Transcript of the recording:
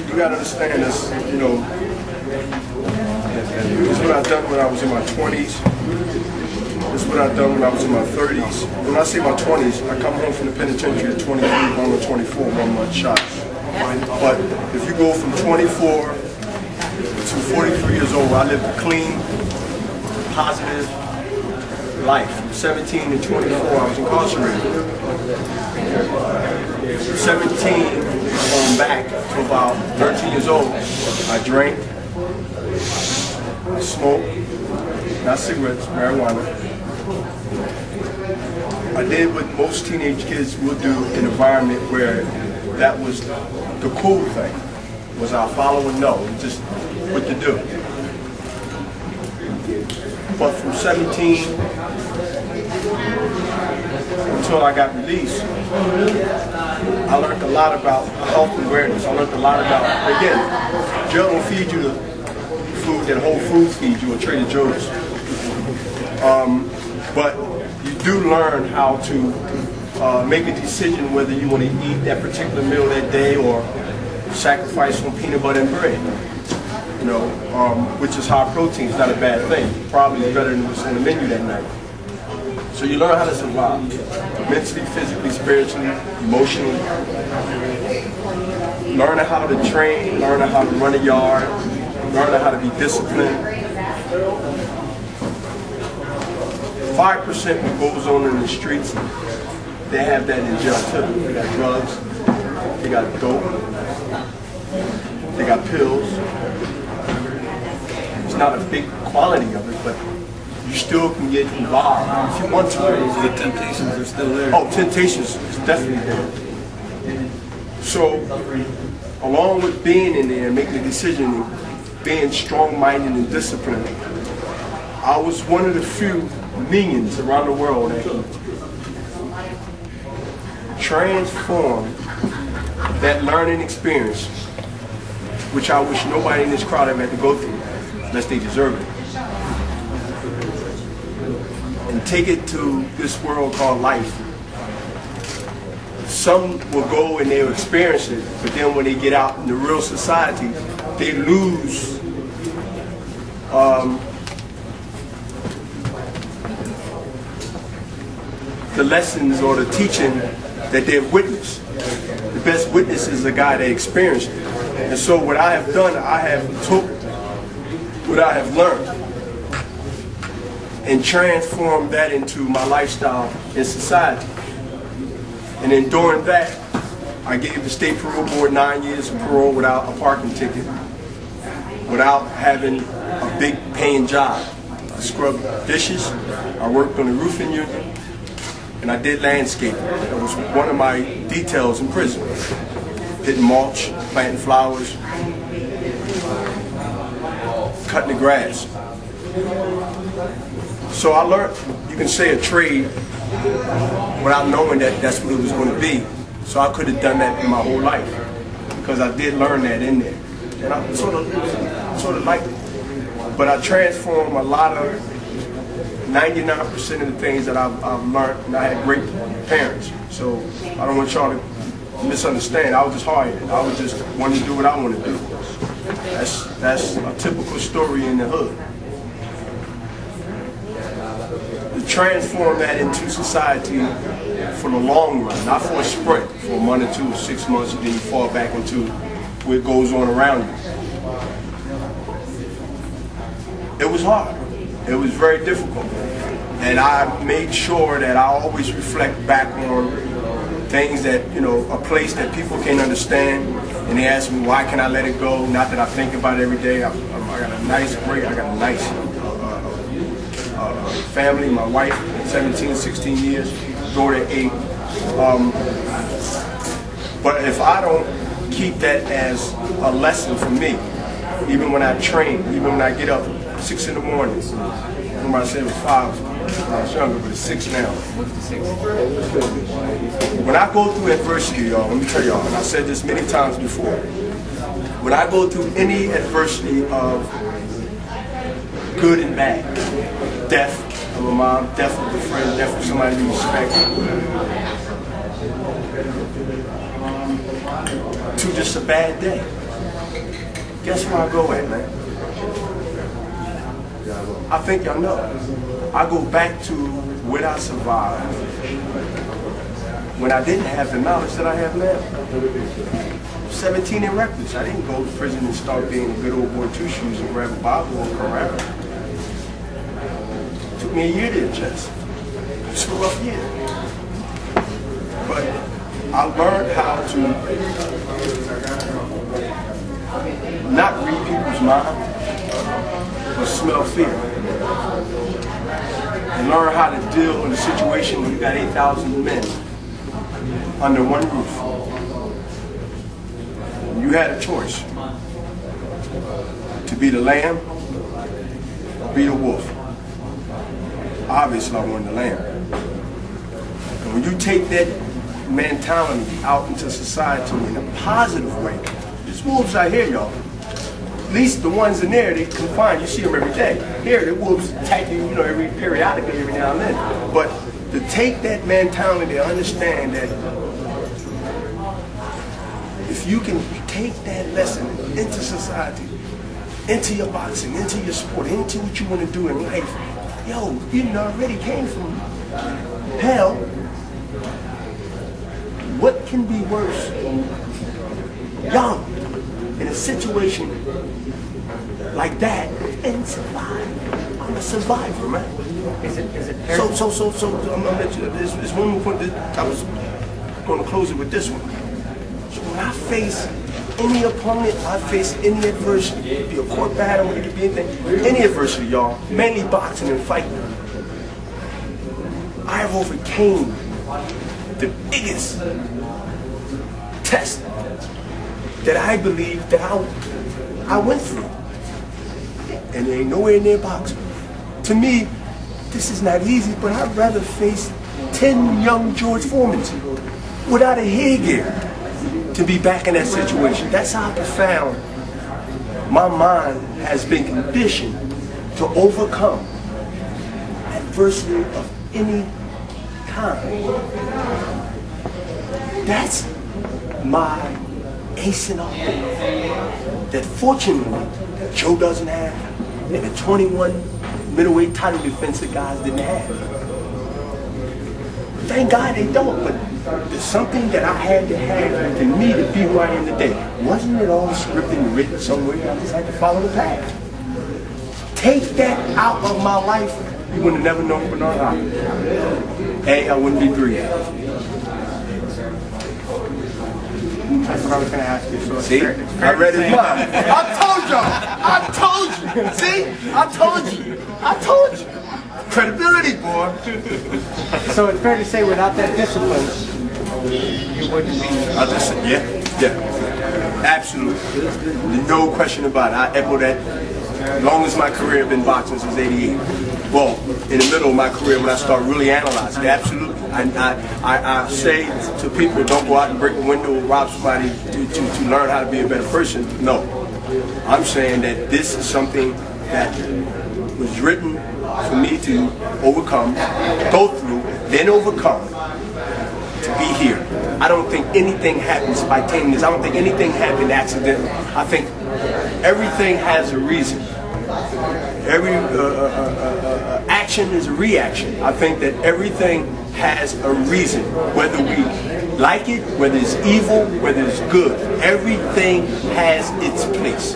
you got to understand this, you know, this is what I've done when I was in my 20s. This is what I've done when I was in my 30s. When I say my 20s, I come home from the penitentiary at 23, going to 24, 1 month shot. But if you go from 24 to 43 years old, I lived a clean, positive life. From 17 to 24, I was incarcerated. 17 on back to about 13 years old. I drank, I smoked, not cigarettes, marijuana. I did what most teenage kids would do in an environment where that was the cool thing, was I follow and know, just what to do. But from 17 until I got released, I learned a lot about health awareness. I learned a lot about, again, jail don't feed you the food that Whole Foods feeds you or Trader Joe's. But you do learn how to make a decision whether you want to eat that particular meal that day or sacrifice on peanut butter and bread. You know, which is high protein. It's not a bad thing. Probably is better than what's on the menu that night. So you learn how to survive, mentally, physically, spiritually, emotionally. Learn how to train, learn how to run a yard, learn how to be disciplined. 5% what goes on in the streets, they have that in jail too. They got drugs, they got dope, they got pills. It's not a big quality of it, but you still can get involved if you want to. The temptations are still there. Oh, temptations is definitely there. So, along with being in there and making a decision, being strong-minded and disciplined, I was one of the few millions around the world that can transform that learning experience, which I wish nobody in this crowd ever had to go through, unless they deserve it, and take it to this world called life. Some will go and they'll experience it, but then when they get out in the real society, they lose the lessons or the teaching that they've witnessed. The best witness is the guy that experienced it. And so what I have done, I have took what I have learned and transformed that into my lifestyle in society. And then during that, I gave the state parole board 9 years of parole without a parking ticket, without having a big paying job. I scrubbed dishes, I worked on the roofing union, and I did landscaping. That was one of my details in prison. Hitting mulch, planting flowers, cutting the grass. So I learned, you can say, a trade without knowing that that's what it was going to be. So I could have done that in my whole life because I did learn that in there. And I sort of liked it. But I transformed a lot of 99% of the things that I've learned, and I had great parents. So I don't want y'all to misunderstand. I was just hard-headed. I was just wanting to do what I want to do. That's a typical story in the hood. To transform that into society for the long run, not for a sprint, for a month or 2 or 6 months, and then you fall back into what goes on around you. It was hard. It was very difficult. And I made sure that I always reflect back on things that, you know, a place that people can't understand. And they ask me, why can I let it go? Not that I think about it every day. I got a nice family, my wife, 17, 16 years, daughter 8. But if I don't keep that as a lesson for me, even when I train, even when I get up 6 in the morning, remember I said it was 5 when I was younger, but it's 6 now. When I go through adversity, y'all, let me tell y'all, and I've said this many times before, when I go through any adversity of good and bad, death of a mom, death of a friend, death of somebody you respect, to just a bad day, Guess where I go at, man? I think y'all know. I go back to when I survived, when I didn't have the knowledge that I have now. 17 and reckless. I didn't go to prison and start being a good old boy two shoes and grab a Bible or Quran. It took me a year to adjust. It's a rough year. But I learned how to not read people's minds, but smell fear. And learn how to deal in a situation where you got 8,000 men under one roof. You had a choice to be the lamb or be the wolf. Obviously, I wanted the lamb. And when you take that mentality out into society in a positive way, there's wolves out here, y'all. At least the ones in there, they confined. You see them every day. Here, the wolves attack you, every periodically, every now and then. But to take that mentality, to understand that if you can take that lesson into society, into your boxing, into your sport, into what you want to do in life, yo, you already came from hell. What can be worse? Young, in a situation like that, and survive. I'm a survivor, man. Is it So, I'm gonna let you, there's one more point that I was going to close it with this one. So when I face any opponent, I face any adversity, it could be a court battle, it could be anything, any adversity, y'all, mainly boxing and fighting, I have overcame the biggest test that I believe that I went through. And there ain't nowhere near boxing. To me, this is not easy, but I'd rather face 10 young George Foremans without a headgear to be back in that situation. That's how profound my mind has been conditioned to overcome adversity of any kind. That's my ace in all that fortunately Joe doesn't have, and the 21 middleweight title defensive guys didn't have. Thank God they don't, but there's something that I had to have in me to be who I am today. Wasn't it all scripted and written somewhere? I just had to follow the path. Take that out of my life, you would have never known Bernard Hopkins. A, I wouldn't be breathing. That's what I was going to ask you. So See? I read his mind. I told you. See? I told you. Credibility, boy. So it's fair to say without that discipline, you wouldn't be... Yeah. Absolutely. No question about it. I echo that. As long as my career has been boxing since '88. Well, in the middle of my career when I start really analyzing, absolutely. I say to people, don't go out and break a window or rob somebody to learn how to be a better person. No. I'm saying that this is something that was written for me to overcome, go through, then overcome, to be here. I don't think anything happens spontaneous. I don't think anything happened accidentally. I think everything has a reason. Every action is a reaction. I think that everything has a reason, whether we like it, whether it's evil, whether it's good. Everything has its place.